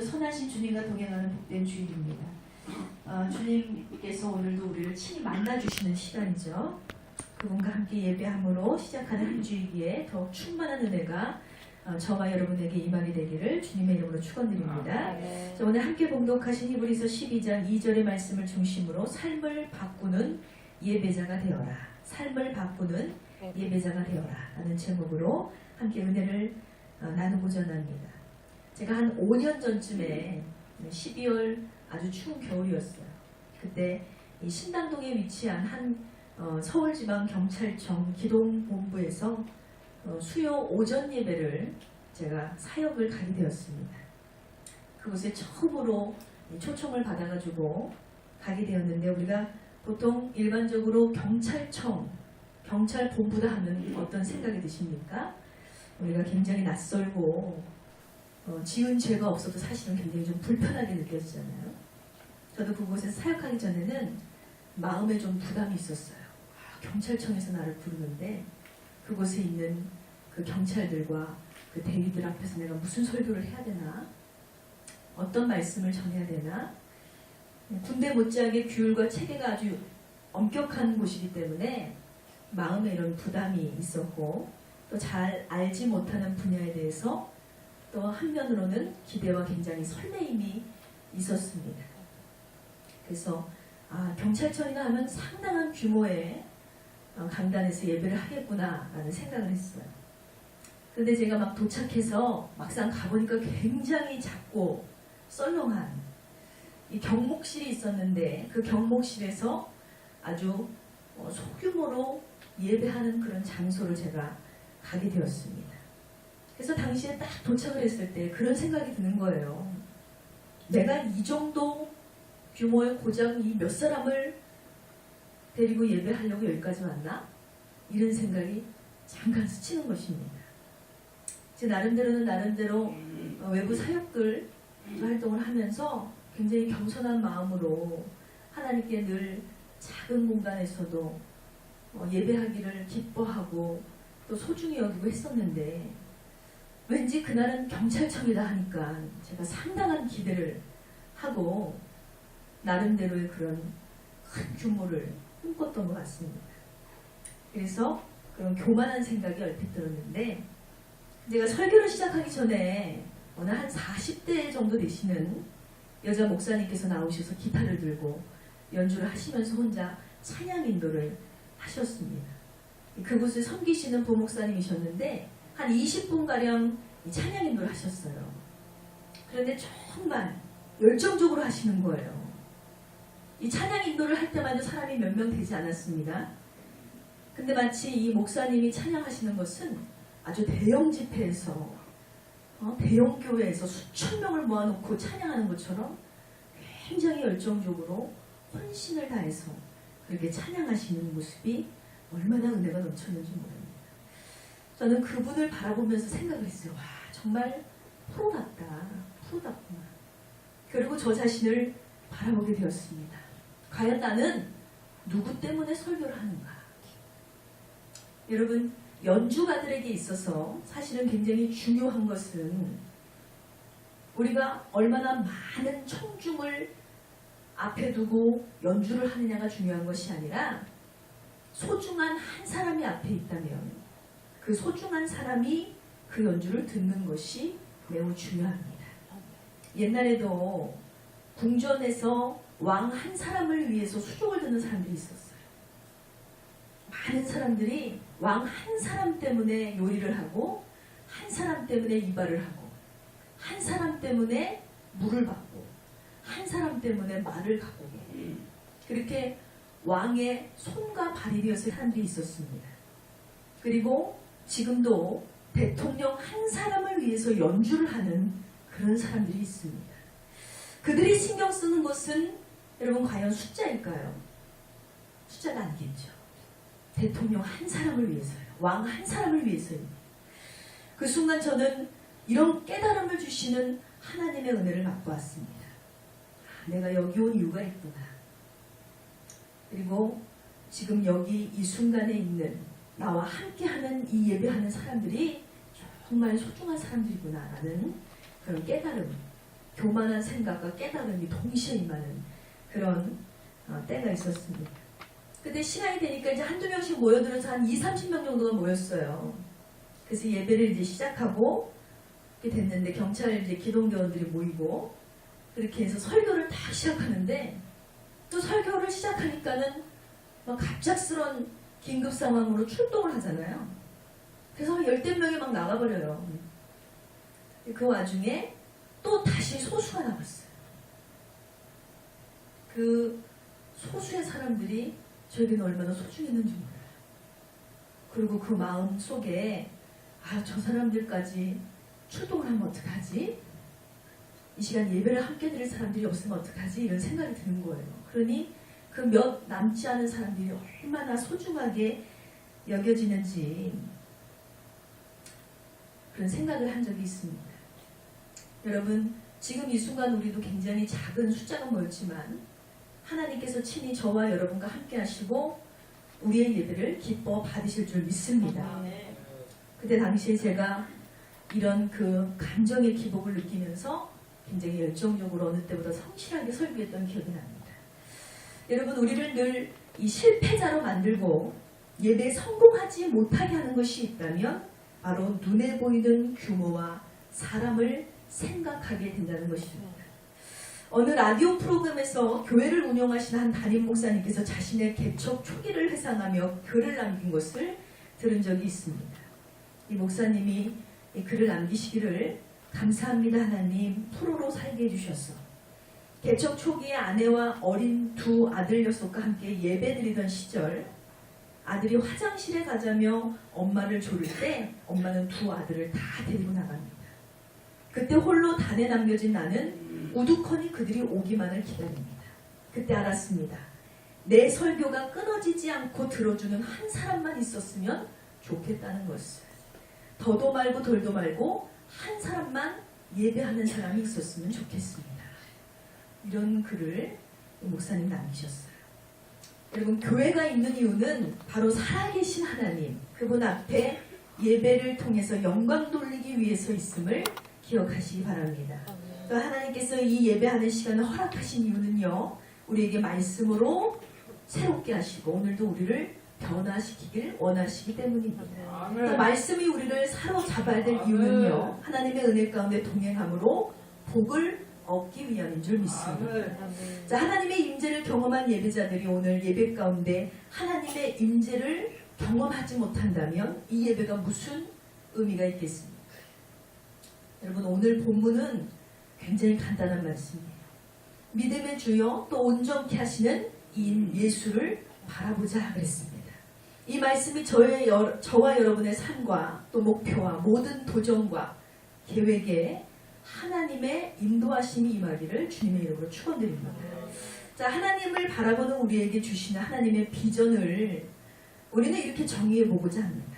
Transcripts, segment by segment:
오늘도 선하신 주님과 동행하는 복된 주일입니다. 주님께서 오늘도 우리를 친히 만나주시는 시간이죠. 그분과 함께 예배함으로 시작하는 한 주이기에 더욱 충만한 은혜가 저와 여러분에게 임하게 되기를 주님의 이름으로 축원드립니다. 오늘 함께 봉독하신 히브리서 12장 2절의 말씀을 중심으로 삶을 바꾸는 예배자가 되어라. 삶을 바꾸는 예배자가 되어라 라는 제목으로 함께 은혜를 나누고자 합니다. 제가 한 5년 전쯤에 12월 아주 추운 겨울이었어요. 그때 이 신당동에 위치한 한 서울지방경찰청 기동본부에서 수요 오전 예배를 제가 사역을 가게 되었습니다. 그곳에 처음으로 초청을 받아가지고 가게 되었는데, 우리가 보통 일반적으로 경찰본부다 하면 어떤 생각이 드십니까? 우리가 굉장히 낯설고 지은 죄가 없어도 사실은 굉장히 좀 불편하게 느껴지잖아요. 저도 그곳에서 사역하기 전에는 마음에 좀 부담이 있었어요. 경찰청에서 나를 부르는데 그곳에 있는 그 경찰들과 그 대위들 앞에서 내가 무슨 설교를 해야 되나? 어떤 말씀을 전해야 되나? 군대 못지않게 규율과 체계가 아주 엄격한 곳이기 때문에 마음에 이런 부담이 있었고, 또 잘 알지 못하는 분야에 대해서 또 한면으로는 기대와 굉장히 설레임이 있었습니다. 그래서 경찰청이나 하면 상당한 규모의 강단에서 예배를 하겠구나 라는 생각을 했어요. 그런데 제가 막 도착해서 막상 가보니까 굉장히 작고 썰렁한 이 경목실이 있었는데, 그 경목실에서 아주 소규모로 예배하는 그런 장소를 제가 가게 되었습니다. 그래서 당시에 딱 도착을 했을 때 그런 생각이 드는 거예요. 내가 이 정도 규모의 고작 이 몇 사람을 데리고 예배하려고 여기까지 왔나? 이런 생각이 잠깐 스치는 것입니다. 제 나름대로 외부 사역들 활동을 하면서 굉장히 겸손한 마음으로 하나님께 늘 작은 공간에서도 예배하기를 기뻐하고 또 소중히 여기고 했었는데, 왠지 그날은 경찰청이다 하니까 제가 상당한 기대를 하고 나름대로의 그런 큰 규모를 꿈꿨던 것 같습니다. 그래서 그런 교만한 생각이 얼핏 들었는데, 제가 설교를 시작하기 전에 어느 한 40대 정도 되시는 여자 목사님께서 나오셔서 기타를 들고 연주를 하시면서 혼자 찬양 인도를 하셨습니다. 그곳을 섬기시는 부목사님이셨는데 한 20분가량 찬양 인도를 하셨어요. 그런데 정말 열정적으로 하시는 거예요. 이 찬양 인도를 할 때마다 사람이 몇 명 되지 않았습니다. 근데 마치 이 목사님이 찬양하시는 것은 아주 대형 집회에서 대형 교회에서 수천 명을 모아놓고 찬양하는 것처럼 굉장히 열정적으로 혼신을 다해서 그렇게 찬양하시는 모습이 얼마나 은혜가 넘쳤는지 모릅니다. 저는 그분을 바라보면서 생각을 했어요. 와, 정말 프로답구나. 그리고 저 자신을 바라보게 되었습니다. 과연 나는 누구 때문에 설교를 하는가? 여러분, 연주가들에게 있어서 사실은 굉장히 중요한 것은 우리가 얼마나 많은 청중을 앞에 두고 연주를 하느냐가 중요한 것이 아니라, 소중한 한 사람이 앞에 있다면 그 소중한 사람이 그 연주를 듣는 것이 매우 중요합니다. 옛날에도 궁전에서 왕 한 사람을 위해서 수종을 듣는 사람들이 있었어요. 많은 사람들이 왕 한 사람 때문에 요리를 하고, 한 사람 때문에 이발을 하고, 한 사람 때문에 물을 받고, 한 사람 때문에 말을 가고, 그렇게 왕의 손과 발이 되었을 사람들이 있었습니다. 그리고 지금도 대통령 한 사람을 위해서 연주를 하는 그런 사람들이 있습니다. 그들이 신경 쓰는 것은 여러분 과연 숫자일까요? 숫자가 아니겠죠. 대통령 한 사람을 위해서요. 왕 한 사람을 위해서입니다. 그 순간 저는 이런 깨달음을 주시는 하나님의 은혜를 맛보았습니다. 내가 여기 온 이유가 있구나. 그리고 지금 여기 이 순간에 있는 나와 함께하는 이 예배하는 사람들이 정말 소중한 사람들이구나 라는 그런 깨달음, 교만한 생각과 깨달음이 동시에 임하는 그런 때가 있었습니다. 근데 시간이 되니까 이제 한두 명씩 모여들어서 한 20-30명 정도가 모였어요. 그래서 예배를 이제 시작하고 이렇게 됐는데 경찰 이제 기동대원들이 모이고 그렇게 해서 설교를 딱 시작하는데 또 설교를 시작하니까는 막 갑작스런 긴급 상황으로 출동을 하잖아요. 그래서 열댓 명이 막 나가버려요. 그 와중에 또 다시 소수가 나왔어요. 그 소수의 사람들이 저에게는 얼마나 소중했는지 몰라요. 그리고 그 마음 속에 저 사람들까지 출동을 하면 어떡하지? 이 시간 예배를 함께 드릴 사람들이 없으면 어떡하지? 이런 생각이 드는 거예요. 그러니 그 몇 남지 않은 사람들이 얼마나 소중하게 여겨지는지 그런 생각을 한 적이 있습니다. 여러분, 지금 이 순간 우리도 굉장히 작은 숫자가 모였지만 하나님께서 친히 저와 여러분과 함께 하시고 우리의 예배를 기뻐 받으실 줄 믿습니다. 그때 당시에 제가 이런 그 감정의 기복을 느끼면서 굉장히 열정적으로 어느 때보다 성실하게 설교했던 기억이 납니다. 여러분, 우리를 늘 이 실패자로 만들고 예배에 성공하지 못하게 하는 것이 있다면 바로 눈에 보이는 규모와 사람을 생각하게 된다는 것입니다. 어느 라디오 프로그램에서 교회를 운영하신 한 담임 목사님께서 자신의 개척 초기를 회상하며 글을 남긴 것을 들은 적이 있습니다. 이 목사님이 이 글을 남기시기를 감사합니다 하나님, 프로로 살게 해주셔서 개척 초기에 아내와 어린 두 아들 녀석과 함께 예배드리던 시절 아들이 화장실에 가자며 엄마를 조를 때 엄마는 두 아들을 다 데리고 나갑니다. 그때 홀로 단에 남겨진 나는 우두커니 그들이 오기만을 기다립니다. 그때 알았습니다. 내 설교가 끊어지지 않고 들어주는 한 사람만 있었으면 좋겠다는 것을. 더도 말고 덜도 말고 한 사람만 예배하는 사람이 있었으면 좋겠습니다. 이런 글을 목사님 남기셨어요. 여러분, 교회가 있는 이유는 바로 살아계신 하나님, 그분 앞에 예배를 통해서 영광 돌리기 위해서 있음을 기억하시기 바랍니다. 또 하나님께서 이 예배하는 시간을 허락하신 이유는요, 우리에게 말씀으로 새롭게 하시고 오늘도 우리를 변화시키길 원하시기 때문입니다. 또 말씀이 우리를 사로잡아야 될 이유는요, 하나님의 은혜 가운데 동행함으로 복을 얻기 위함인 줄 믿습니다. 자, 하나님의 임재를 경험한 예배자들이 오늘 예배 가운데 하나님의 임재를 경험하지 못한다면 이 예배가 무슨 의미가 있겠습니까? 여러분, 오늘 본문은 굉장히 간단한 말씀이에요. 믿음의 주여 또 온전케 하시는 이인 예수를 바라보자 그랬습니다. 이 말씀이 저와 여러분의 삶과 또 목표와 모든 도전과 계획에 하나님의 인도하심이 임하기를 주님의 이름으로 축원드립니다. 자, 하나님을 바라보는 우리에게 주시는 하나님의 비전을 우리는 이렇게 정의해보고자 합니다.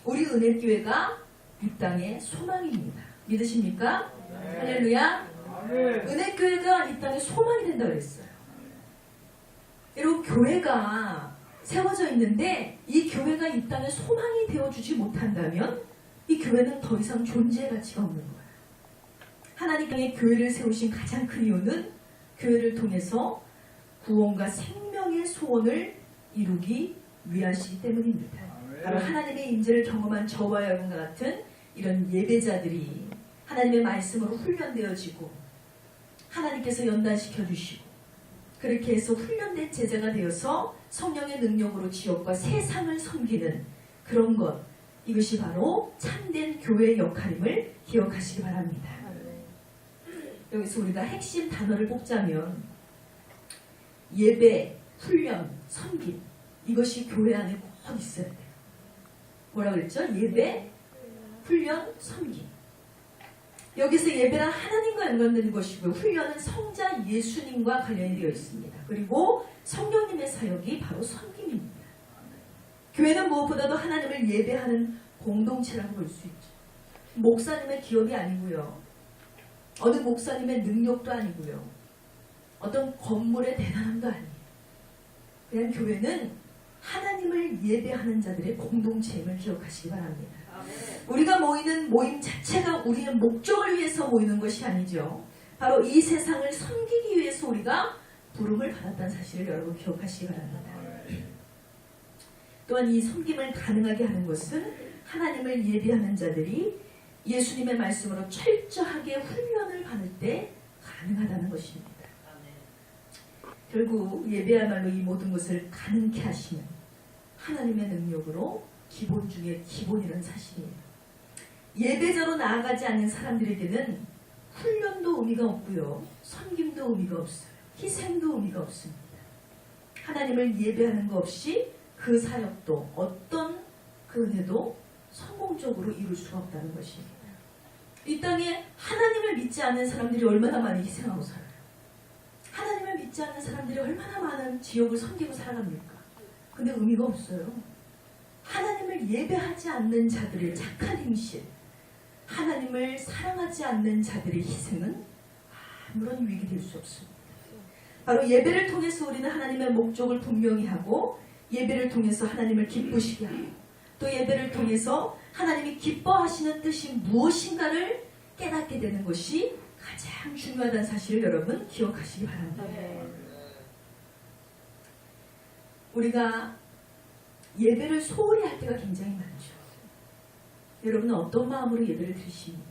우리 은혜교회가 이 땅의 소망입니다. 믿으십니까? 네. 할렐루야. 네. 은혜교회가 이 땅의 소망이 된다고 그랬어요. 여러분, 교회가 세워져 있는데 이 교회가 이 땅의 소망이 되어주지 못한다면 이 교회는 더 이상 존재의 가치가 없는 거예요. 하나님의 교회를 세우신 가장 큰 이유는 교회를 통해서 구원과 생명의 소원을 이루기 위하시기 때문입니다. 바로 하나님의 임재를 경험한 저와 여러분과 같은 이런 예배자들이 하나님의 말씀으로 훈련되어지고 하나님께서 연단시켜 주시고 그렇게 해서 훈련된 제자가 되어서 성령의 능력으로 지역과 세상을 섬기는 그런 것, 이것이 바로 참된 교회의 역할임을 기억하시기 바랍니다. 여기서 우리가 핵심 단어를 뽑자면 예배, 훈련, 섬김, 이것이 교회 안에 꼭 있어야 돼요. 뭐라 그랬죠? 예배, 훈련, 섬김. 여기서 예배란 하나님과 연관되는 것이고요. 훈련은 성자 예수님과 관련이 되어 있습니다. 그리고 성령님의 사역이 바로 섬김입니다. 교회는 무엇보다도 하나님을 예배하는 공동체라고 볼 수 있죠. 목사님의 기업이 아니고요. 어느 목사님의 능력도 아니고요. 어떤 건물의 대단함도 아니에요. 그냥 교회는 하나님을 예배하는 자들의 공동체임을 기억하시기 바랍니다. 우리가 모이는 모임 자체가 우리의 목적을 위해서 모이는 것이 아니죠. 바로 이 세상을 섬기기 위해서 우리가 부름을 받았다는 사실을 여러분 기억하시기 바랍니다. 또한 이 섬김을 가능하게 하는 것은 하나님을 예배하는 자들이 예수님의 말씀으로 철저하게 훈련을 받을 때 가능하다는 것입니다. 결국 예배야말로 이 모든 것을 가능케 하시는 하나님의 능력으로 기본 중에 기본이라는 사실이에요. 예배자로 나아가지 않는 사람들에게는 훈련도 의미가 없고요. 섬김도 의미가 없어요. 희생도 의미가 없습니다. 하나님을 예배하는 것 없이 그 사역도 어떤 그 은혜도 성공적으로 이룰 수가 없다는 것입니다. 이 땅에 하나님을 믿지 않는 사람들이 얼마나 많이 희생하고 살아요. 하나님을 믿지 않는 사람들이 얼마나 많은 지역을 섬기고 살아갑니까? 근데 의미가 없어요. 하나님을 예배하지 않는 자들의 착한 행실, 하나님을 사랑하지 않는 자들의 희생은 아무런 유익이 될 수 없습니다. 바로 예배를 통해서 우리는 하나님의 목적을 분명히 하고 예배를 통해서 하나님을 기쁘시게 하고 또 예배를 통해서 하나님이 기뻐하시는 뜻이 무엇인가를 깨닫게 되는 것이 가장 중요하다는 사실을 여러분 기억하시기 바랍니다. 우리가 예배를 소홀히 할 때가 굉장히 많죠. 여러분은 어떤 마음으로 예배를 드리십니까?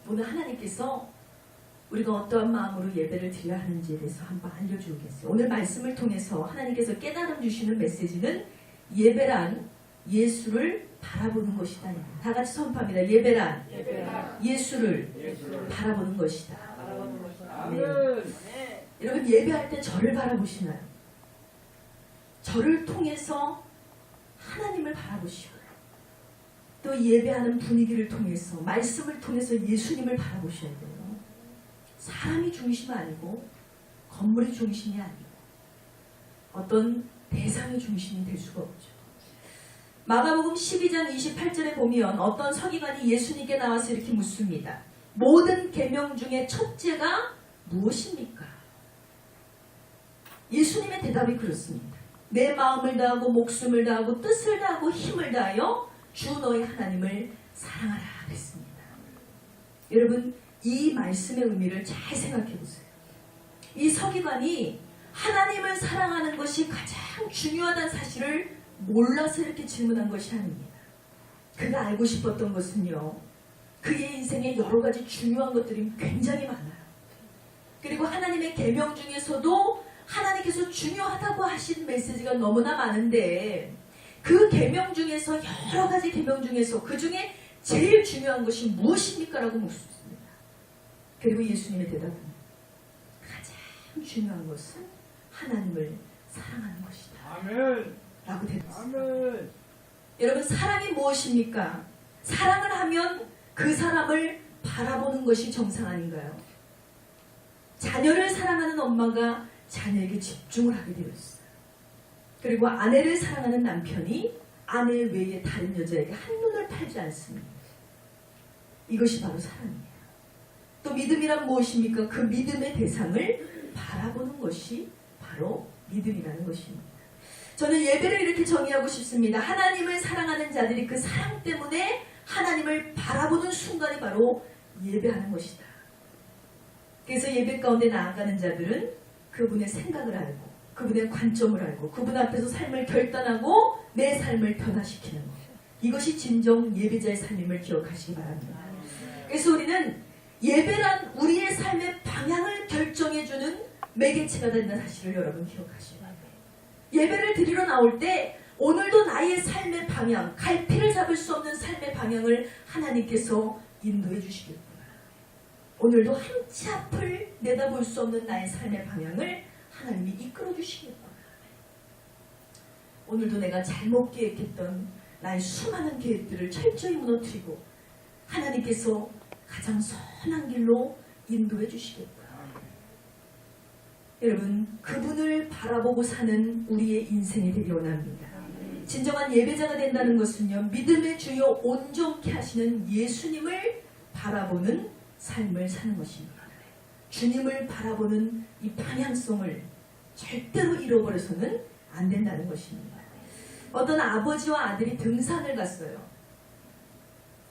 오늘 하나님께서 우리가 어떠한 마음으로 예배를 드려야 하는지에 대해서 한번 알려주겠어요. 오늘 말씀을 통해서 하나님께서 깨달음 주시는 메시지는 예배란 예수를 바라보는 것이다. 다 같이 선포합니다. 예배란 예수를 바라보는 것이다. 네. 여러분 예배할 때 저를 바라보시나요? 저를 통해서 하나님을 바라보시고요. 또 예배하는 분위기를 통해서 말씀을 통해서 예수님을 바라보셔야 돼요. 사람이 중심이 아니고 건물이 중심이 아니고 어떤 대상이 중심이 될 수가 없죠. 마가복음 12장 28절에 보면 어떤 서기관이 예수님께 나와서 이렇게 묻습니다. 모든 계명 중에 첫째가 무엇입니까? 예수님의 대답이 그렇습니다. 내 마음을 다하고 목숨을 다하고 뜻을 다하고 힘을 다하여 주 너의 하나님을 사랑하라 그랬습니다. 여러분 이 말씀의 의미를 잘 생각해 보세요. 이 서기관이 하나님을 사랑하는 것이 가장 중요하다는 사실을 몰라서 이렇게 질문한 것이 아닙니다. 그가 알고 싶었던 것은요. 그의 인생에 여러 가지 중요한 것들이 굉장히 많아요. 그리고 하나님의 계명 중에서도 하나님께서 중요하다고 하신 메시지가 너무나 많은데 그 계명 중에서 여러 가지 계명 중에서 그 중에 제일 중요한 것이 무엇입니까? 라고 묻습니다. 그리고 예수님의 대답은 가장 중요한 것은 하나님을 사랑하는 것이다. 아멘. 라고 대답했습니다. 아멘. 여러분 사랑이 무엇입니까? 사랑을 하면 그 사람을 바라보는 것이 정상 아닌가요? 자녀를 사랑하는 엄마가 자녀에게 집중을 하게 되어 있어요. 그리고 아내를 사랑하는 남편이 아내 외에 다른 여자에게 한눈을 팔지 않습니다. 이것이 바로 사랑이에요. 또 믿음이란 무엇입니까? 그 믿음의 대상을 바라보는 것이 바로 믿음이라는 것입니다. 저는 예배를 이렇게 정의하고 싶습니다. 하나님을 사랑하는 자들이 그 사랑 때문에 하나님을 바라보는 순간이 바로 예배하는 것이다. 그래서 예배 가운데 나아가는 자들은 그분의 생각을 알고 그분의 관점을 알고 그분 앞에서 삶을 결단하고 내 삶을 변화시키는 것. 이것이 진정 예배자의 삶임을 기억하시기 바랍니다. 그래서 우리는 예배란 우리의 삶의 방향을 결정해주는 매개체가 된다는 사실을 여러분 기억하시기 바랍니다. 예배를 드리러 나올 때 오늘도 나의 삶의 방향, 갈피를 잡을 수 없는 삶의 방향을 하나님께서 인도해 주시겠구나. 오늘도 한 치 앞을 내다볼 수 없는 나의 삶의 방향을 하나님이 이끌어 주시겠구나. 오늘도 내가 잘못 계획했던 나의 수많은 계획들을 철저히 무너뜨리고 하나님께서 가장 선한 길로 인도해 주시겠구나. 여러분 그분을 바라보고 사는 우리의 인생이 되기 원합니다. 진정한 예배자가 된다는 것은요. 믿음의 주요 온전케 하시는 예수님을 바라보는 삶을 사는 것입니다. 주님을 바라보는 이 방향성을 절대로 잃어버려서는 안 된다는 것입니다. 어떤 아버지와 아들이 등산을 갔어요.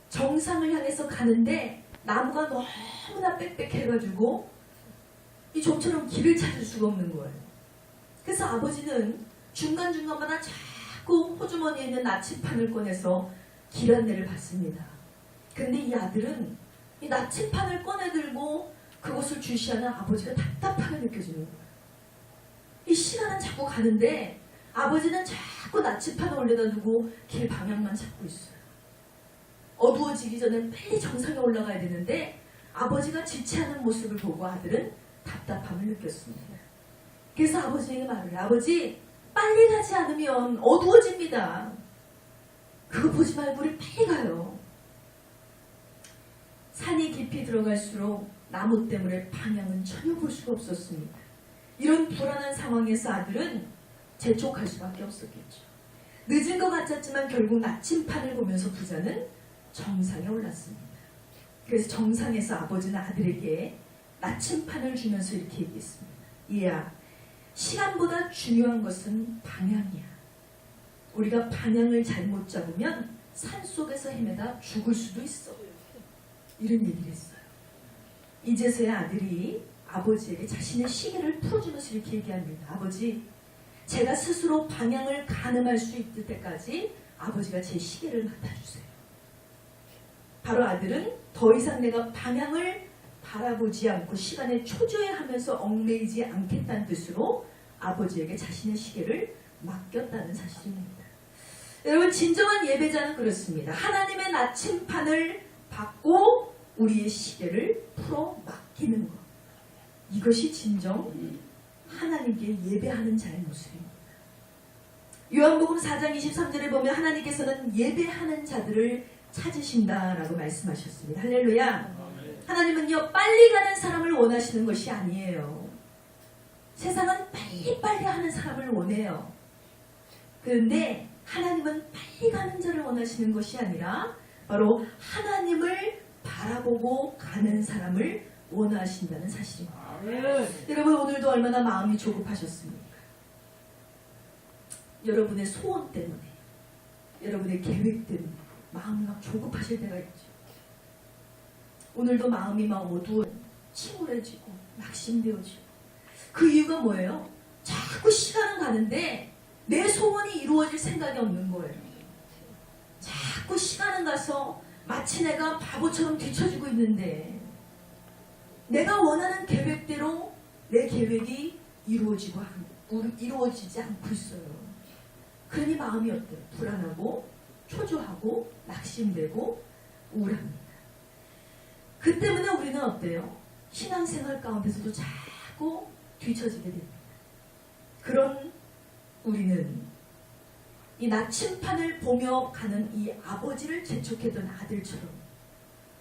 정상을 향해서 가는데 나무가 너무나 빽빽해가지고 이 좀처럼 길을 찾을 수가 없는 거예요. 그래서 아버지는 중간중간마다 자꾸 호주머니에 있는 나침판을 꺼내서 길 안내를 받습니다. 근데 이 아들은 이 나침판을 꺼내들고 그것을 주시하는 아버지가 답답하게 느껴지는 거예요. 이 시간은 자꾸 가는데 아버지는 자꾸 나침판을 올려다 두고 길 방향만 찾고 있어요. 어두워지기 전에 빨리 정상에 올라가야 되는데 아버지가 지체하는 모습을 보고 아들은 답답함을 느꼈습니다. 그래서 아버지에게 말을 해요. 아버지, 빨리 가지 않으면 어두워집니다. 그거 보지 말고 우리 빨리 가요. 산이 깊이 들어갈수록 나무 때문에 방향은 전혀 볼 수가 없었습니다. 이런 불안한 상황에서 아들은 재촉할 수밖에 없었겠죠. 늦은 것 같았지만 결국 나침판을 보면서 부자는 정상에 올랐습니다. 그래서 정상에서 아버지는 아들에게 나침판을 주면서 이렇게 얘기했습니다. 얘야, 시간보다 중요한 것은 방향이야. 우리가 방향을 잘못 잡으면 산속에서 헤매다 죽을 수도 있어. 이런 얘기를 했어요. 이제서야 아들이 아버지에게 자신의 시계를 풀어주면서 이렇게 얘기합니다. 아버지, 제가 스스로 방향을 가늠할 수 있을 때까지 아버지가 제 시계를 맡아주세요. 바로 아들은 더 이상 내가 방향을 바라보지 않고 시간에 초조해하면서 얽매이지 않겠다는 뜻으로 아버지에게 자신의 시계를 맡겼다는 사실입니다. 여러분, 진정한 예배자는 그렇습니다. 하나님의 나침판을 받고 우리의 시계를 풀어 맡기는 것. 이것이 진정 하나님께 예배하는 자의 모습입니다. 요한복음 4장 23절에 보면 하나님께서는 예배하는 자들을 찾으신다라고 말씀하셨습니다. 할렐루야. 하나님은요, 빨리 가는 사람을 원하시는 것이 아니에요. 세상은 빨리빨리 하는 사람을 원해요. 그런데 하나님은 빨리 가는 자를 원하시는 것이 아니라 바로 하나님을 바라보고 가는 사람을 원하신다는 사실입니다. 여러분, 오늘도 얼마나 마음이 조급하셨습니까? 여러분의 소원 때문에, 여러분의 계획 때문에 마음이 막 조급하실 때가 있죠. 오늘도 마음이 막 어두워 침울해지고 낙심되어지고. 그 이유가 뭐예요? 자꾸 시간은 가는데 내 소원이 이루어질 생각이 없는 거예요. 자꾸 시간은 가서 마치 내가 바보처럼 뒤처지고 있는데 내가 원하는 계획대로 내 계획이 이루어지지 않고 있어요. 그러니 마음이 어때요? 불안하고 초조하고 낙심되고 우울합니다. 그 때문에 우리는 어때요? 신앙생활 가운데서도 자꾸 뒤처지게 됩니다. 그런 우리는 이 나침판을 보며 가는 이 아버지를 재촉했던 아들처럼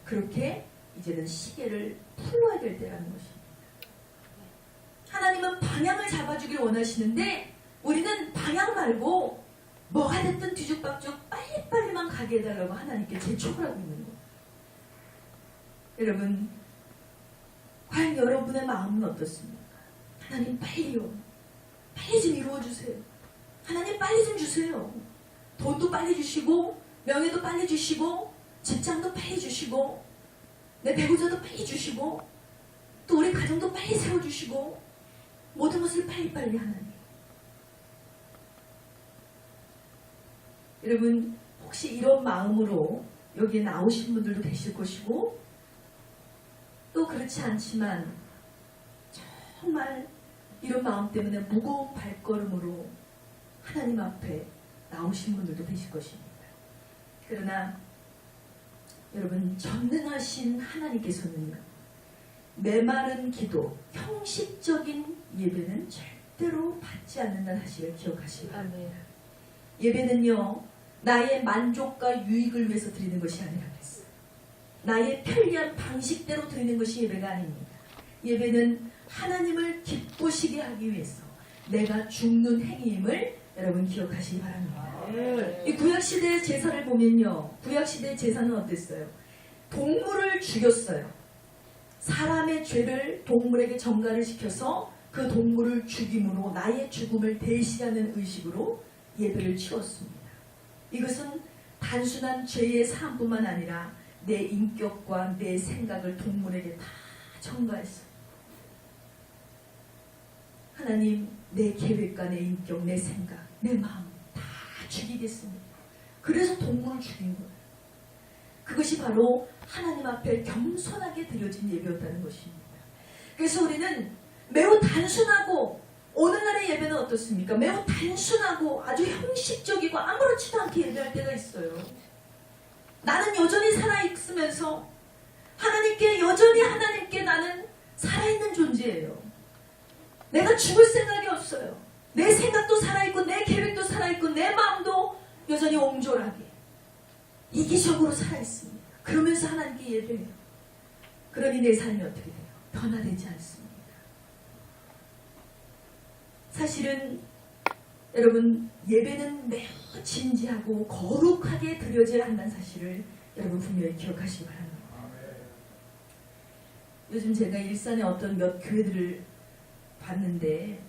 그렇게 이제는 시계를 풀어야 될 때라는 것입니다. 하나님은 방향을 잡아주길 원하시는데 우리는 방향 말고 뭐가 됐든 뒤죽박죽 빨리빨리만 가게 해달라고 하나님께 재촉을 하고 있는 거예요. 여러분, 과연 여러분의 마음은 어떻습니까? 하나님 빨리요. 빨리 좀 이루어주세요. 하나님 빨리 좀 주세요. 돈도 빨리 주시고 명예도 빨리 주시고 직장도 빨리 주시고 내 배우자도 빨리 주시고 또 우리 가정도 빨리 세워주시고 모든 것을 빨리빨리 하나님. 여러분, 혹시 이런 마음으로 여기에 나오신 분들도 계실 것이고 또 그렇지 않지만 정말 이런 마음 때문에 무거운 발걸음으로 하나님 앞에 나오신 분들도 계실 것입니다. 그러나 여러분, 전능하신 하나님께서는요, 메마른 기도, 형식적인 예배는 절대로 받지 않는다는 사실을 기억하시기 바랍니다. 예배는요, 나의 만족과 유익을 위해서 드리는 것이 아니라 그랬어요. 나의 편리한 방식대로 드리는 것이 예배가 아닙니다. 예배는 하나님을 기쁘시게 하기 위해서 내가 죽는 행위임을 여러분 기억하시기 바랍니다. 이 구약시대의 제사를 보면요, 구약시대의 제사는 어땠어요? 동물을 죽였어요. 사람의 죄를 동물에게 전가를 시켜서 그 동물을 죽임으로 나의 죽음을 대신하는 의식으로 예배를 치렀습니다. 이것은 단순한 죄의 사함뿐만 아니라 내 인격과 내 생각을 동물에게 다 전가했어요. 하나님, 내 계획과 내 인격, 내 생각, 내 마음 다 죽이겠습니다. 그래서 동물을 죽인 거예요. 그것이 바로 하나님 앞에 겸손하게 드려진 예배였다는 것입니다. 그래서 우리는 매우 단순하고, 오늘날의 예배는 어떻습니까? 매우 단순하고 아주 형식적이고 아무렇지도 않게 예배할 때가 있어요. 나는 여전히 살아있으면서 여전히 하나님께 나는 살아있는 존재예요. 내가 죽을 생각이 없어요. 내 생각도 살아있고 내 계획도 살아있고 내 마음도 여전히 옹졸하게 이기적으로 살아있습니다. 그러면서 하나님께 예배해요. 그러니 내 삶이 어떻게 돼요? 변화되지 않습니다. 사실은 여러분, 예배는 매우 진지하고 거룩하게 드려져야 한다는 사실을 여러분 분명히 기억하시기 바랍니다. 요즘 제가 일산의 어떤 몇 교회들을 봤는데,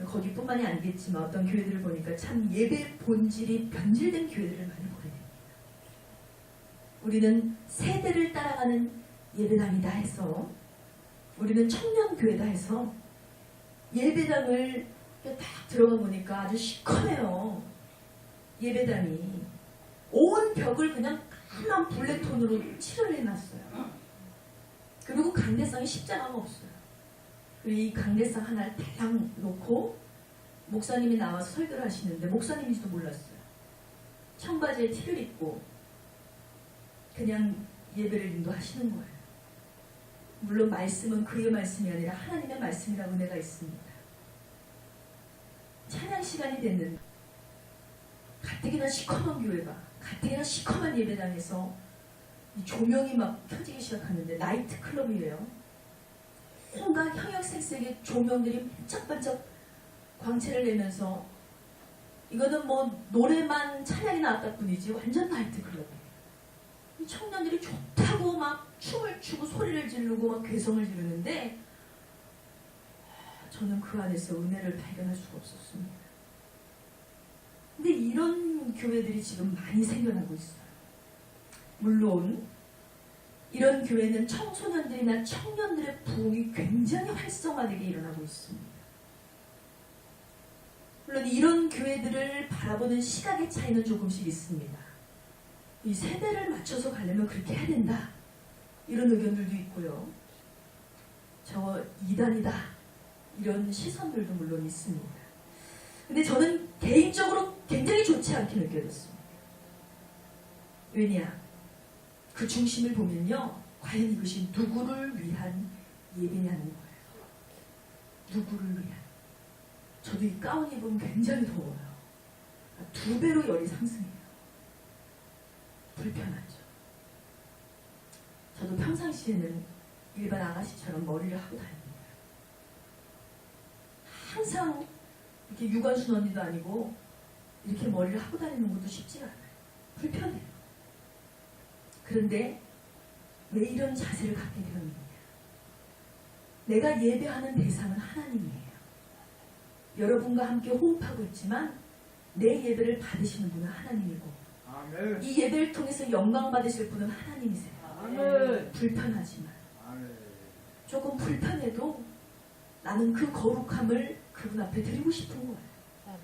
거기뿐만이 아니겠지만 어떤 교회들을 보니까 참 예배 본질이 변질된 교회들을 많이 보게 됩니다. 우리는 세대를 따라가는 예배당이다 해서, 우리는 청년교회다 해서 예배당을 딱 들어가 보니까 아주 시커매요. 예배당이 온 벽을 그냥 까만 블랙톤으로 칠을 해놨어요. 그리고 강대상에 십자가가 없어요. 그리고 이 강대상 하나를 달랑 놓고 목사님이 나와서 설교를 하시는데, 목사님인지도 몰랐어요. 청바지에 티를 입고 그냥 예배를 인도하시는 거예요. 물론 말씀은 그의 말씀이 아니라 하나님의 말씀이라고 은혜가 있습니다. 찬양 시간이 됐는데 가뜩이나 시커먼 교회가, 가뜩이나 시커먼 예배당에서 이 조명이 막 켜지기 시작하는데, 나이트 클럽이에요. 온갖 형형색색의 조명들이 반짝반짝 광채를 내면서, 이거는 뭐 노래만 찬양이 나왔다 뿐이지 완전 나이트 클럽이에요. 이 청년들이 좋다고 막 춤을 추고 소리를 지르고 막 괴성을 지르는데, 저는 그 안에서 은혜를 발견할 수가 없었습니다. 근데 이런 교회들이 지금 많이 생겨나고 있어요. 물론 이런 교회는 청소년들이나 청년들의 부흥이 굉장히 활성화되게 일어나고 있습니다. 물론 이런 교회들을 바라보는 시각의 차이는 조금씩 있습니다. 이 세대를 맞춰서 가려면 그렇게 해야 된다, 이런 의견들도 있고요. 저 이단이다, 이런 시선들도 물론 있습니다. 근데 저는 개인적으로 굉장히 좋지 않게 느껴졌습니다. 왜냐? 그 중심을 보면요, 과연 이것이 누구를 위한 예배냐는 거예요. 누구를 위한. 저도 이 가운 입으면 굉장히 더워요. 2배로 열이 상승해요. 불편하죠. 저도 평상시에는 일반 아가씨처럼 머리를 하고 다닙니다. 항상 이렇게 유관순 언니도 아니고 이렇게 머리를 하고 다니는 것도 쉽지가 않아요. 불편해요. 그런데 왜 이런 자세를 갖게 되었느냐? 내가 예배하는 대상은 하나님이에요. 여러분과 함께 호흡하고 있지만 내 예배를 받으시는 분은 하나님이고, 아멘. 이 예배를 통해서 영광 받으실 분은 하나님이세요. 아멘. 불편하지만, 아멘. 조금 불편해도 나는 그 거룩함을 그분 앞에 드리고 싶은 거예요. 아멘.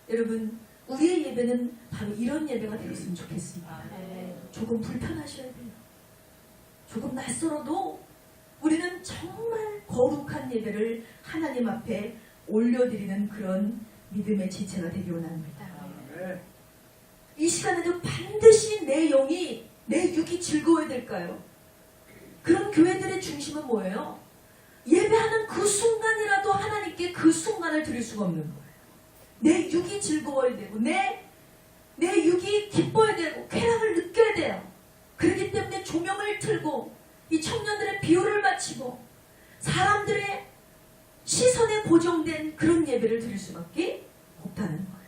여러분, 우리의 예배는 바로 이런 예배가 되었으면 좋겠습니다. 아멘. 조금 불편하셔야 돼요. 조금 낯설어도 우리는 정말 거룩한 예배를 하나님 앞에 올려드리는 그런 믿음의 지체가 되기 원합니다. 아멘. 이 시간에도 반드시 내 영이, 내 육이 즐거워야 될까요? 그런 교회들의 중심은 뭐예요? 예배하는 그 순간이라도 하나님께 그 순간을 드릴 수가 없는 거예요. 내 육이 즐거워야 되고, 내 육이 기뻐야 되고, 쾌락을 느껴야 돼요. 그렇기 때문에 조명을 틀고 이 청년들의 비유를 마치고 사람들의 시선에 고정된 그런 예배를 드릴 수밖에 없다는 거예요.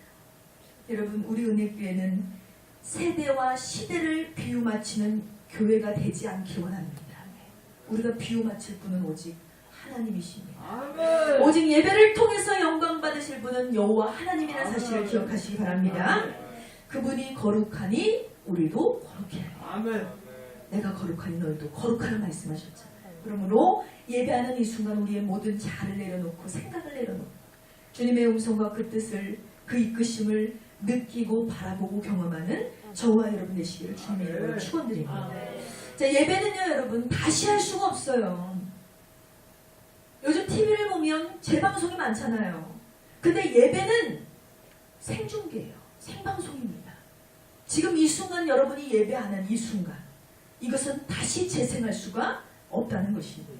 여러분, 우리 은혜교회는 세대와 시대를 비유 맞추는 교회가 되지 않기 원합니다. 우리가 비유 맞출 분은 오직 하나님이십니다. 아멘. 오직 예배를 통해서 영광 받으실 분은 여호와 하나님이라는 사실을 기억하시기 바랍니다. 그분이 거룩하니 우리도 거룩해야 해. 아멘. 내가 거룩하니 너희도 거룩하라 말씀하셨잖아요. 그러므로 예배하는 이 순간 우리의 모든 자아를 내려놓고 생각을 내려놓고 주님의 음성과 그 뜻을 그 이끄심을 느끼고 바라보고 경험하는 저와 여러분 되시기를 주님의 이름으로 축원드립니다. 자, 예배는요 여러분 다시 할 수가 없어요. 요즘 TV를 보면 재방송이 많잖아요. 근데 예배는 생중계예요. 생방송입니다. 지금 이 순간 여러분이 예배하는 이 순간 이것은 다시 재생할 수가 없다는 것입니다.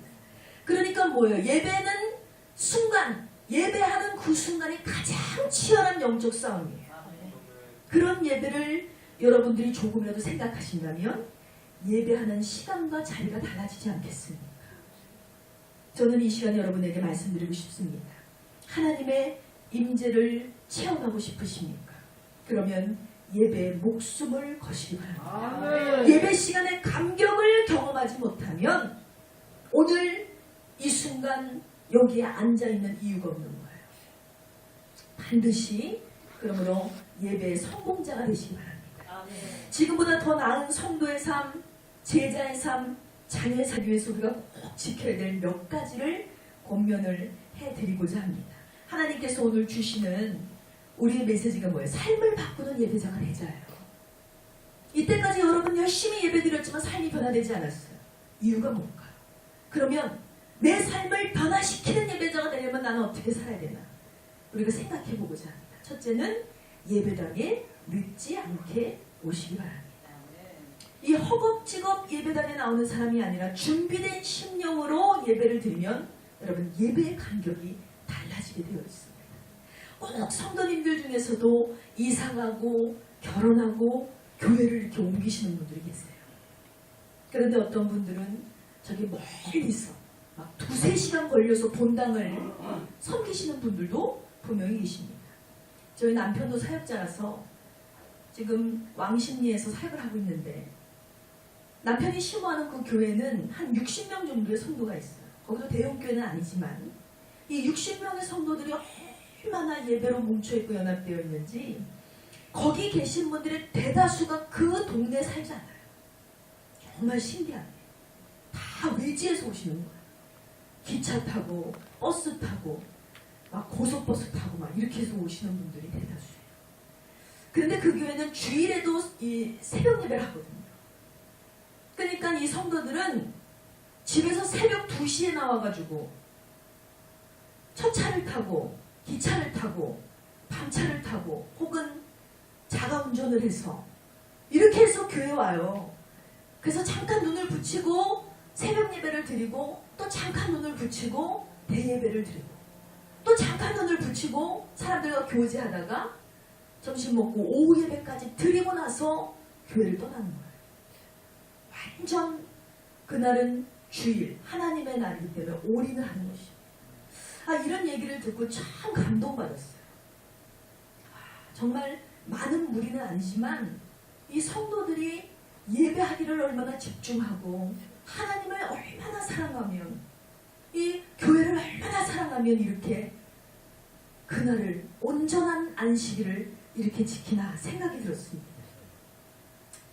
그러니까 뭐예요? 예배는 순간, 예배하는 그 순간이 가장 치열한 영적 싸움이에요. 그런 예배를 여러분들이 조금이라도 생각하신다면 예배하는 시간과 자리가 달라지지 않겠습니까? 저는 이 시간 여러분에게 말씀드리고 싶습니다. 하나님의 임재를 체험하고 싶으십니까? 그러면 예배에 목숨을 거시기 바랍니다. 예배 시간에 감격을 경험하지 못하면 오늘 이 순간 여기에 앉아있는 이유가 없는 거예요. 반드시 그러므로 예배의 성공자가 되시기 바랍니다. 지금보다 더 나은 성도의 삶, 제자의 삶, 자녀의 삶 위해서 우리가 꼭 지켜야 될 몇 가지를 권면을 해드리고자 합니다. 하나님께서 오늘 주시는 우리의 메시지가 뭐예요? 삶을 바꾸는 예배자가 되자예요. 이때까지 여러분 열심히 예배드렸지만 삶이 변화되지 않았어요. 이유가 뭘까요? 그러면 내 삶을 변화시키는 예배자가 되려면 나는 어떻게 살아야 되나? 우리가 생각해보고자 합니다. 첫째는 예배당에 늦지 않게 오시기 바랍니다. 이 허겁지겁 예배당에 나오는 사람이 아니라 준비된 심령으로 예배를 드리면 여러분 예배의 간격이 달라지게 되어 있습니다. 꼭 성도님들 중에서도 이사하고 결혼하고 교회를 이렇게 옮기시는 분들이 계세요. 그런데 어떤 분들은 저기 멀리서 막 2-3시간 걸려서 본당을 섬기시는 분들도 분명히 계십니다. 저희 남편도 사역자라서 지금 왕십리에서 사역을 하고 있는데 남편이 심호하는 그 교회는 한 60명 정도의 성도가 있어요. 거기도 대형교회는 아니지만 이 60명의 성도들이 얼마나 예배로 뭉쳐있고 연합되어 있는지 거기 계신 분들의 대다수가 그 동네에 살지 않아요. 정말 신기하네. 다 외지에서 오시는 거예요. 기차 타고 버스 타고 막 고속버스 타고 막 이렇게 해서 오시는 분들이 대다수예요. 그런데 그 교회는 주일에도 이 새벽 예배를 하거든요. 그러니까 이 성도들은 집에서 새벽 2시에 나와가지고 첫 차를 타고 기차를 타고 밤차를 타고 혹은 자가운전을 해서 이렇게 해서 교회 와요. 그래서 잠깐 눈을 붙이고 새벽 예배를 드리고 또 잠깐 눈을 붙이고 대예배를 드리고 또 잠깐 눈을 붙이고 사람들과 교제하다가 점심 먹고 오후 예배까지 드리고 나서 교회를 떠나는 거예요. 완전 그날은 주일 하나님의 날이기 때문에 올인을 하는 것이죠. 이런 얘기를 듣고 참 감동받았어요. 정말 많은 무리는 아니지만 이 성도들이 예배하기를 얼마나 집중하고 하나님을 얼마나 사랑하면 이 교회를 얼마나 사랑하면 이렇게 그날을 온전한 안식일을 이렇게 지키나 생각이 들었습니다.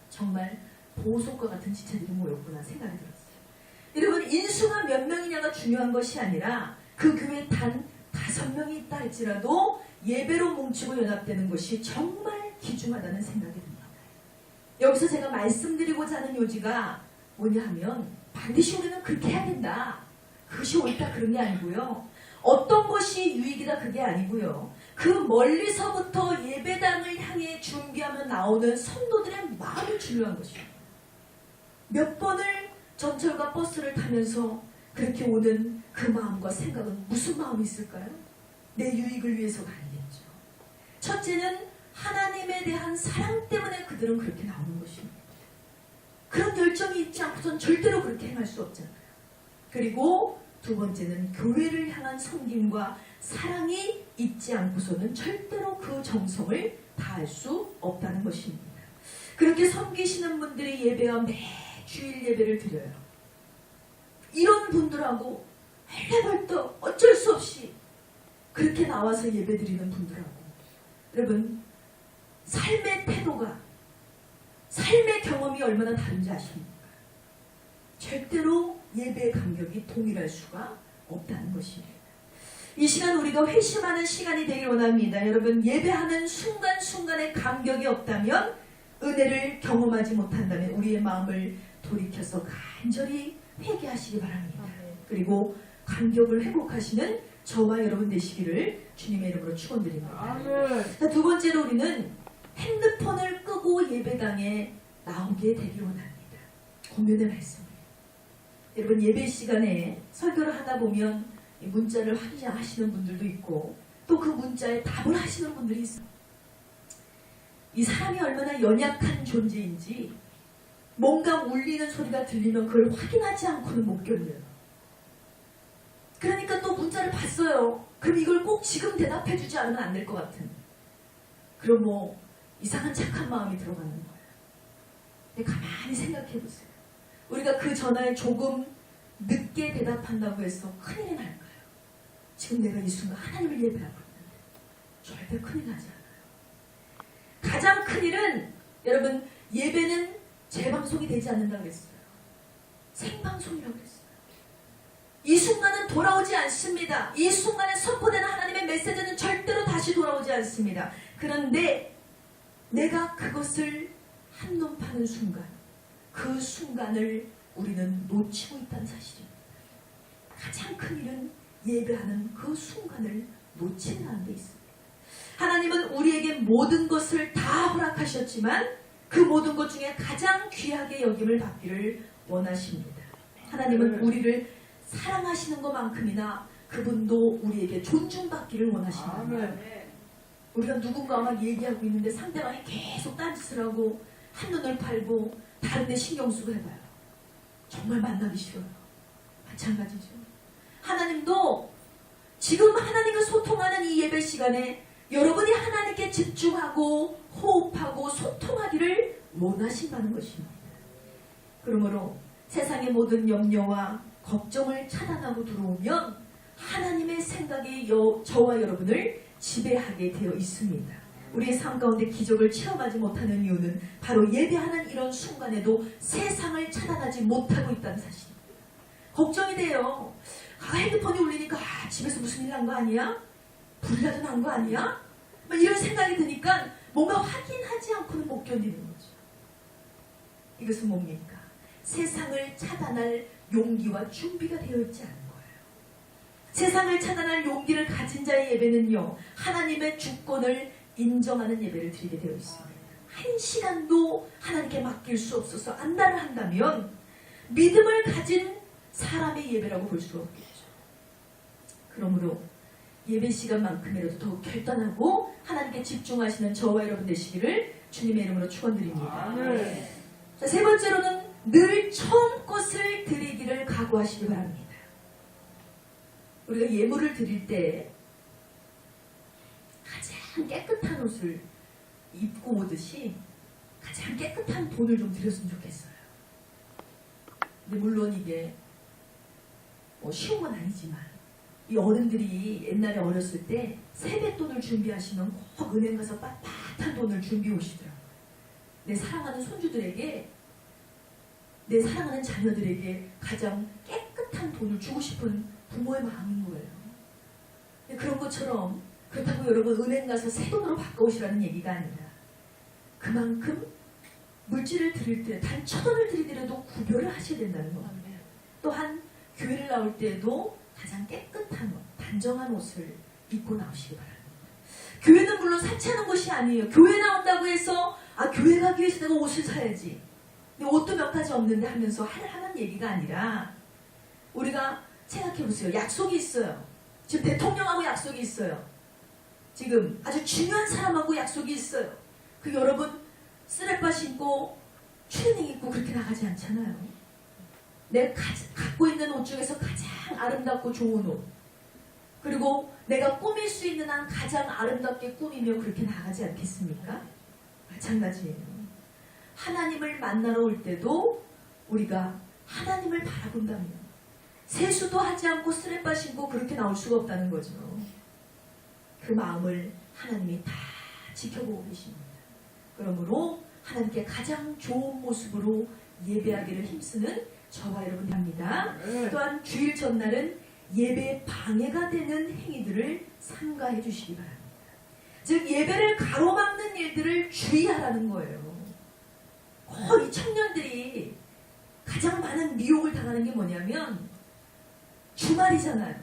정말 보석과 같은 지체들이 모였구나 생각이 들었어요. 여러분 인수가 몇 명이냐가 중요한 것이 아니라 그 교회에 단 5명이 있다 할지라도 예배로 뭉치고 연합되는 것이 정말 귀중하다는 생각이 듭니다. 여기서 제가 말씀드리고자 하는 요지가 뭐냐 하면 반드시 우리는 그렇게 해야 된다. 그것이 옳다 그런 게 아니고요. 어떤 것이 유익이다 그게 아니고요. 그 멀리서부터 예배당을 향해 준비하며 나오는 성도들의 마음이 중요한 것입니다. 몇 번을 전철과 버스를 타면서 그렇게 오는 그 마음과 생각은 무슨 마음이 있을까요? 내 유익을 위해서가 아니겠죠. 첫째는 하나님에 대한 사랑 때문에 그들은 그렇게 나오는 것입니다. 그런 열정이 있지 않고선 절대로 그렇게 행할 수 없잖아요. 그리고 두 번째는 교회를 향한 섬김과 사랑이 있지 않고서는 절대로 그 정성을 다할 수 없다는 것입니다. 그렇게 섬기시는 분들이 예배와 매 주일 예배를 드려요. 이런 분들하고 벌떡 어쩔 수 없이 그렇게 나와서 예배 드리는 분들하고 여러분 삶의 태도가 삶의 경험이 얼마나 다른지 아십니까? 절대로 예배의 감격이 동일할 수가 없다는 것이에요. 이 시간 우리가 회심하는 시간이 되길 원합니다. 여러분, 예배하는 순간순간의 감격이 없다면, 은혜를 경험하지 못한다면 우리의 마음을 돌이켜서 간절히 회개하시기 바랍니다. 그리고 감격을 회복하시는 저와 여러분 되시기를 주님의 이름으로 축원드립니다. 두 번째로 우리는 핸드폰을 끄고 예배당에 나오게 되길 원합니다. 공면의 말씀이에요. 여러분, 예배 시간에 설교를 하다 보면 문자를 확인하시는 분들도 있고 또 그 문자에 답을 하시는 분들이 있어요. 이 사람이 얼마나 연약한 존재인지 뭔가 울리는 소리가 들리면 그걸 확인하지 않고는 못 견뎌요. 그러니까 또 문자를 봤어요. 그럼 이걸 꼭 지금 대답해주지 않으면 안 될 것 같은, 그럼 뭐 이상한 착한 마음이 들어가는 거예요. 근데 가만히 생각해 보세요. 우리가 그 전화에 조금 늦게 대답한다고 해서 큰일이 날까요? 지금 내가 이 순간 하나님을 예배하고 있는데 절대 큰일 나지 않아요. 가장 큰일은, 여러분, 예배는 재방송이 되지 않는다고 그랬어요. 생방송이라고 그랬어요. 이 순간은 돌아오지 않습니다. 이 순간에 선포되는 하나님의 메시지는 절대로 다시 돌아오지 않습니다. 그런데 내가 그것을 한눈 파는 순간, 그 순간을 우리는 놓치고 있다는 사실입니다. 가장 큰 일은 예배하는 그 순간을 놓친다는 데 있습니다. 하나님은 우리에게 모든 것을 다 허락하셨지만 그 모든 것 중에 가장 귀하게 여김을 받기를 원하십니다. 하나님은 우리를 사랑하시는 것만큼이나 그분도 우리에게 존중받기를 원하십니다. 우리가 누군가와 막 얘기하고 있는데 상대방이 계속 딴짓을 하고 한눈을 팔고 다른 데 신경 쓰고 해봐요. 정말 만나기 싫어요. 마찬가지죠. 하나님도 지금 하나님과 소통하는 이 예배 시간에 여러분이 하나님께 집중하고 호흡하고 소통하기를 원하신다는 것입니다. 그러므로 세상의 모든 염려와 걱정을 차단하고 들어오면 하나님의 생각이 저와 여러분을 지배하게 되어 있습니다. 우리의 삶 가운데 기적을 체험하지 못하는 이유는 바로 예배하는 이런 순간에도 세상을 차단하지 못하고 있다는 사실입니다. 걱정이 돼요. 핸드폰이 울리니까 집에서 무슨 일 난 거 아니야? 불이라도 난 거 아니야? 이런 생각이 드니까 뭔가 확인하지 않고는 못 견디는 거죠. 이것은 뭡니까? 세상을 차단할 용기와 준비가 되어 있지 않은 거예요. 세상을 차단할 용기를 가진 자의 예배는요, 하나님의 주권을 인정하는 예배를 드리게 되어 있습니다. 한 시간도 하나님께 맡길 수 없어서 안달을 한다면 믿음을 가진 사람의 예배라고 볼 수가 없겠죠. 그러므로 예배 시간만큼이라도 더욱 결단하고 하나님께 집중하시는 저와 여러분 되시기를 주님의 이름으로 축원드립니다. 자, 세 번째로는 늘 처음 것을 드리기를 각오하시기 바랍니다. 우리가 예물을 드릴 때 가장 깨끗한 옷을 입고 오듯이 가장 깨끗한 돈을 좀 드렸으면 좋겠어요. 근데 물론 이게 쉬운 건 아니지만 이 어른들이 옛날에 어렸을 때 세뱃돈을 준비하시면 꼭 은행 가서 빳빳한 돈을 준비해 오시더라고요. 내 사랑하는 손주들에게, 내 사랑하는 자녀들에게 가장 깨끗한 돈을 주고 싶은 부모의 마음인 거예요. 그런 것처럼, 그렇다고 여러분 은행 가서 새 돈으로 바꿔오시라는 얘기가 아니라 그만큼 물질을 드릴 때 단 1,000원을 드리더라도 구별을 하셔야 된다는 겁니다. 또한 교회를 나올 때에도 가장 깨끗한 옷, 단정한 옷을 입고 나오시기 바랍니다. 교회는 물론 사치하는 곳이 아니에요. 교회 나온다고 해서 교회 가기 위해서 내가 옷을 사야지, 옷도 몇 가지 없는데 하면서 하는 얘기가 아니라, 우리가 생각해보세요. 약속이 있어요. 지금 대통령하고 약속이 있어요. 지금 아주 중요한 사람하고 약속이 있어요. 그 여러분 쓰레빠 신고 추리닝 입고 그렇게 나가지 않잖아요. 내가 갖고 있는 옷 중에서 가장 아름답고 좋은 옷, 그리고 내가 꾸밀 수 있는 한 가장 아름답게 꾸미며 그렇게 나가지 않겠습니까? 마찬가지예요. 하나님을 만나러 올 때도 우리가 하나님을 바라본다면 세수도 하지 않고 쓰레빠 신고 그렇게 나올 수가 없다는 거죠. 그 마음을 하나님이 다 지켜보고 계십니다. 그러므로 하나님께 가장 좋은 모습으로 예배하기를 힘쓰는 저와 여러분이 합니다. 또한 주일 전날은 예배 방해가 되는 행위들을 삼가해 주시기 바랍니다. 즉 예배를 가로막는 일들을 주의하라는 거예요. 이 청년들이 가장 많은 미혹을 당하는 게 뭐냐면 주말이잖아요.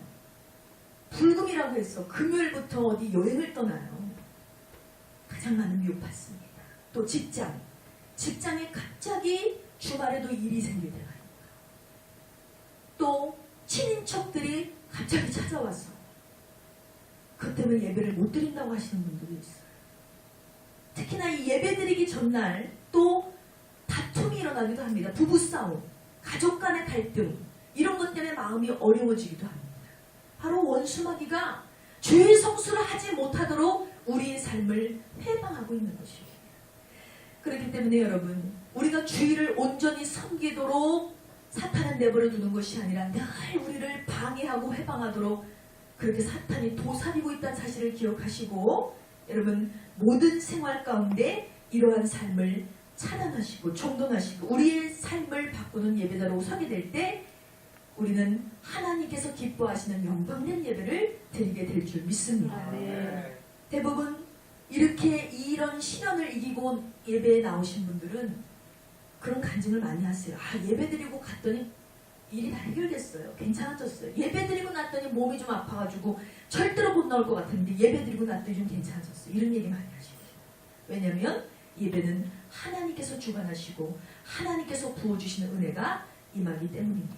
불금이라고 해서 금요일부터 어디 여행을 떠나요. 가장 많은 미혹 받습니다. 또 직장에 갑자기 주말에도 일이 생길 때가 있고, 또 친인척들이 갑자기 찾아와서 그 때문에 예배를 못 드린다고 하시는 분들이 있어요. 특히나 이 예배 드리기 전날 또 다툼이 일어나기도 합니다. 부부싸움, 가족 간의 갈등, 이런 것 때문에 마음이 어려워지기도 합니다. 바로 원수마귀가 주일 성수를 하지 못하도록 우리의 삶을 해방하고 있는 것입니다. 그렇기 때문에 여러분, 우리가 주일을 온전히 섬기도록 사탄은 내버려 두는 것이 아니라 늘 우리를 방해하고 해방하도록 그렇게 사탄이 도사리고 있다는 사실을 기억하시고, 여러분 모든 생활 가운데 이러한 삶을 차단하시고 정돈하시고 우리의 삶을 바꾸는 예배자로 서게 될 때 우리는 하나님께서 기뻐하시는 영광된 예배를 드리게 될 줄 믿습니다. 대부분 이렇게 이런 시련을 이기고 예배에 나오신 분들은 그런 간증을 많이 하세요. 예배 드리고 갔더니 일이 다 해결됐어요. 괜찮아졌어요. 예배 드리고 났더니 몸이 좀 아파가지고 절대로 못 나올 것 같았는데 예배 드리고 났더니 좀 괜찮아졌어요. 이런 얘기 많이 하시거든요. 왜냐하면 예배는 하나님께서 주관하시고 하나님께서 부어주시는 은혜가 임하기 때문입니다.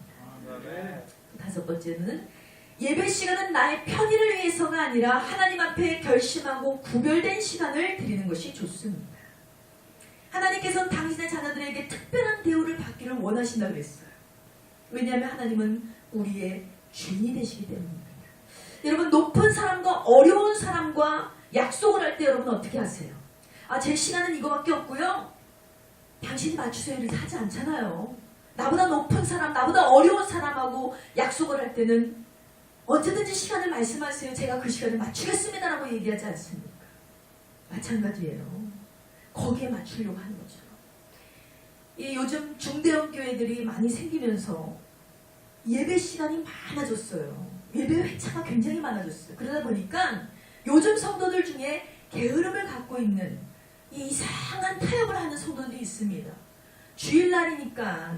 다섯 번째는 예배 시간은 나의 편의를 위해서가 아니라 하나님 앞에 결심하고 구별된 시간을 드리는 것이 좋습니다. 하나님께서는 당신의 자녀들에게 특별한 대우를 받기를 원하신다고 그랬어요. 왜냐하면 하나님은 우리의 주인이 되시기 때문입니다. 여러분, 높은 사람과 어려운 사람과 약속을 할 때 여러분 어떻게 하세요? 제 시간은 이거밖에 없고요. 당신이 맞추세요. 이렇게 하지 않잖아요. 나보다 높은 사람, 나보다 어려운 사람하고 약속을 할 때는 언제든지 시간을 말씀하세요. 제가 그 시간을 맞추겠습니다 라고 얘기하지 않습니까? 마찬가지예요. 거기에 맞추려고 하는 거죠. 요즘 중대형 교회들이 많이 생기면서 예배 시간이 많아졌어요. 예배 회차가 굉장히 많아졌어요. 그러다 보니까 요즘 성도들 중에 게으름을 갖고 있는 이 이상한 타협을 하는 성도들이 있습니다. 주일날이니까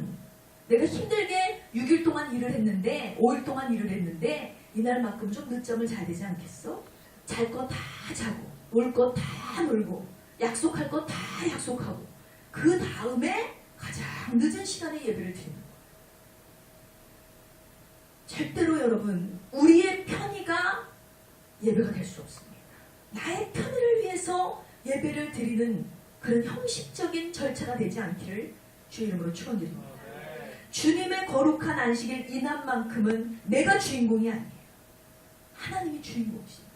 내가 힘들게 6일 동안 일을 했는데 5일 동안 일을 했는데 이날만큼 좀 늦잠을 자야 되지 않겠어? 잘 거 다 자고 놀 거 다 놀고 약속할 거 다 약속하고 그 다음에 가장 늦은 시간에 예배를 드리는 거예요. 절대로 여러분 우리의 편의가 예배가 될 수 없습니다. 나의 편의를 위해서 예배를 드리는 그런 형식적인 절차가 되지 않기를 주의 이름으로 축원드립니다. 주님의 거룩한 안식일 이날만큼은 내가 주인공이 아니에요. 하나님이 주인공이십니다.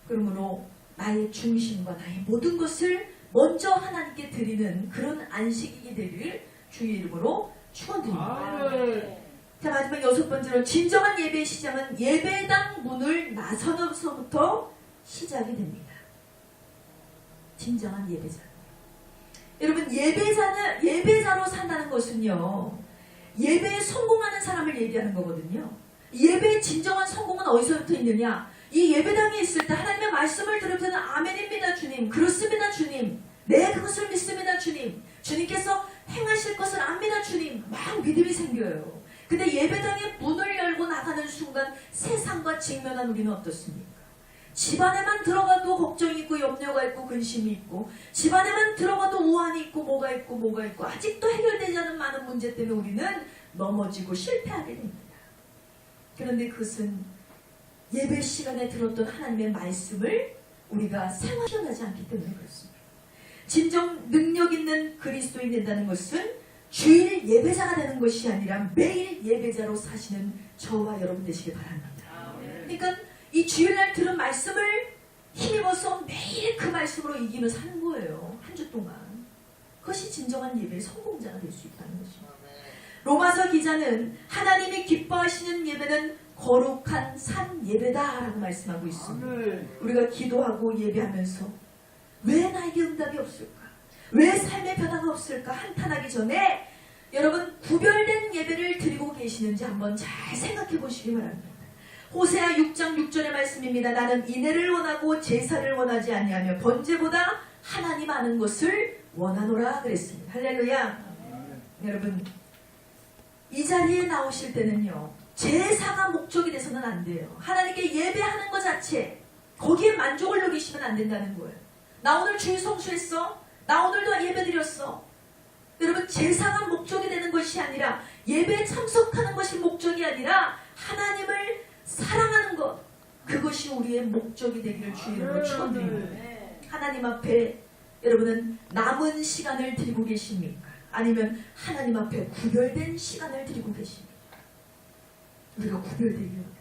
그러므로 나의 중심과 나의 모든 것을 먼저 하나님께 드리는 그런 안식일이 되기를 주의 이름으로 축원드립니다. 자, 마지막 여섯 번째로 진정한 예배의 시작은 예배당 문을 나서면서부터 시작이 됩니다. 진정한 예배자. 여러분, 예배자로 산다는 것은요, 예배에 성공하는 사람을 얘기하는 거거든요. 예배의 진정한 성공은 어디서부터 있느냐? 이 예배당에 있을 때 하나님의 말씀을 들을 때는 아멘입니다 주님, 그렇습니다 주님, 네 그것을 믿습니다 주님, 주님께서 행하실 것을 압니다 주님, 막 믿음이 생겨요. 근데 예배당의 문을 열고 나가는 순간 세상과 직면한 우리는 어떻습니까? 집안에만 들어가도 걱정이 있고 염려가 있고 근심이 있고, 집안에만 들어가도 우환이 있고 뭐가 있고 아직도 해결되지 않은 많은 문제 때문에 우리는 넘어지고 실패하게 됩니다. 그런데 그것은 예배 시간에 들었던 하나님의 말씀을 우리가 생활하지 않기 때문에 그렇습니다. 진정 능력 있는 그리스도인 된다는 것은 주일 예배자가 되는 것이 아니라 매일 예배자로 사시는 저와 여러분 되시길 바랍니다. 그러니까 이 주일날 들은 말씀을 힘입어서 매일 그 말씀으로 이기며 사는 거예요. 한 주 동안. 그것이 진정한 예배의 성공자가 될 수 있다는 것입니다. 로마서 기자는 하나님이 기뻐하시는 예배는 거룩한 산 예배다라고 말씀하고 있습니다. 우리가 기도하고 예배하면서 왜 나에게 응답이 없을까? 왜 삶의 변화가 없을까 한탄하기 전에 여러분 구별된 예배를 드리고 계시는지 한번 잘 생각해 보시기 바랍니다. 호세아 6장 6절의 말씀입니다. 나는 인애를 원하고 제사를 원하지 아니하며 번제보다 하나님 아는 것을 원하노라 그랬습니다. 할렐루야. 여러분 이 자리에 나오실 때는요, 제사가 목적이 돼서는 안 돼요. 하나님께 예배하는 것 자체, 거기에 만족을 누리시면 안 된다는 거예요. 나 오늘 주일 성수했어? 나 오늘도 예배 드렸어? 여러분 제사가 목적이 되는 것이 아니라, 예배에 참석하는 것이 목적이 아니라 하나님을 사랑하는 것, 그것이 우리의 목적이 되기를 주의 이름으로 축원드립니다. 하나님 앞에 여러분은 남은 시간을 드리고 계십니까? 아니면 하나님 앞에 구별된 시간을 드리고 계십니까? 우리가 구별되기를 원해요.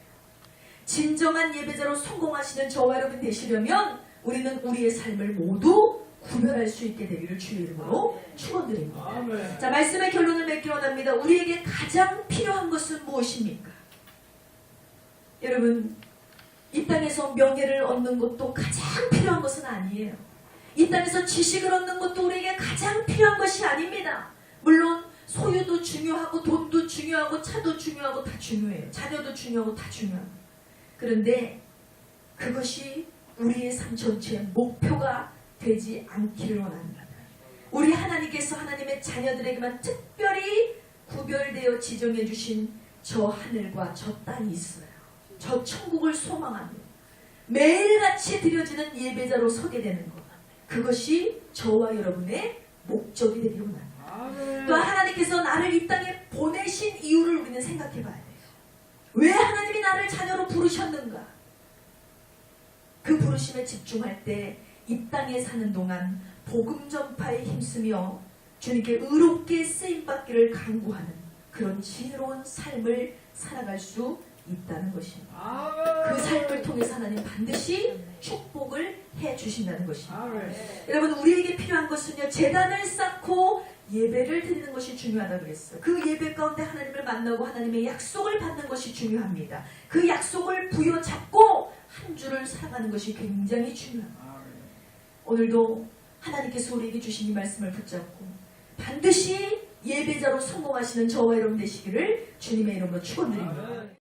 진정한 예배자로 성공하시는 저와 여러분 되시려면 우리는 우리의 삶을 모두 구별할 수 있게 되기를 주의 이름으로 축원드립니다. 자, 말씀의 결론을 맺기 원합니다. 우리에게 가장 필요한 것은 무엇입니까? 여러분, 이 땅에서 명예를 얻는 것도 가장 필요한 것은 아니에요. 이 땅에서 지식을 얻는 것도 우리에게 가장 필요한 것이 아닙니다. 물론 소유도 중요하고 돈도 중요하고 차도 중요하고 다 중요해요. 자녀도 중요하고 다 중요합니다. 그런데 그것이 우리의 삶 전체의 목표가 되지 않기를 원합니다. 우리 하나님께서 하나님의 자녀들에게만 특별히 구별되어 지정해 주신 저 하늘과 저 땅이 있어요. 저 천국을 소망합니다. 매일같이 드려지는 예배자로 서게 되는 것, 그것이 저와 여러분의 목적이 되기를 원합니다. 또 하나님께서 나를 이 땅에 보내신 이유를 우리는 생각해 봐야 돼요. 왜 하나님이 나를 자녀로 부르셨는가? 그 부르심에 집중할 때 이 땅에 사는 동안 복음 전파에 힘쓰며 주님께 의롭게 쓰임받기를 간구하는 그런 지혜로운 삶을 살아갈 수 있다는 것입니다. 그 삶을 통해서 하나님 반드시 축복을 해주신다는 것입니다. 여러분, 우리에게 필요한 것은요, 제단을 쌓고 예배를 드리는 것이 중요하다고 그랬어요. 그 예배 가운데 하나님을 만나고 하나님의 약속을 받는 것이 중요합니다. 그 약속을 부여잡고 한 주를 살아가는 것이 굉장히 중요합니다. 오늘도 하나님께서 우리에게 주신 이 말씀을 붙잡고 반드시 예배자로 성공하시는 저와 여러분 되시기를 주님의 이름으로 축원드립니다.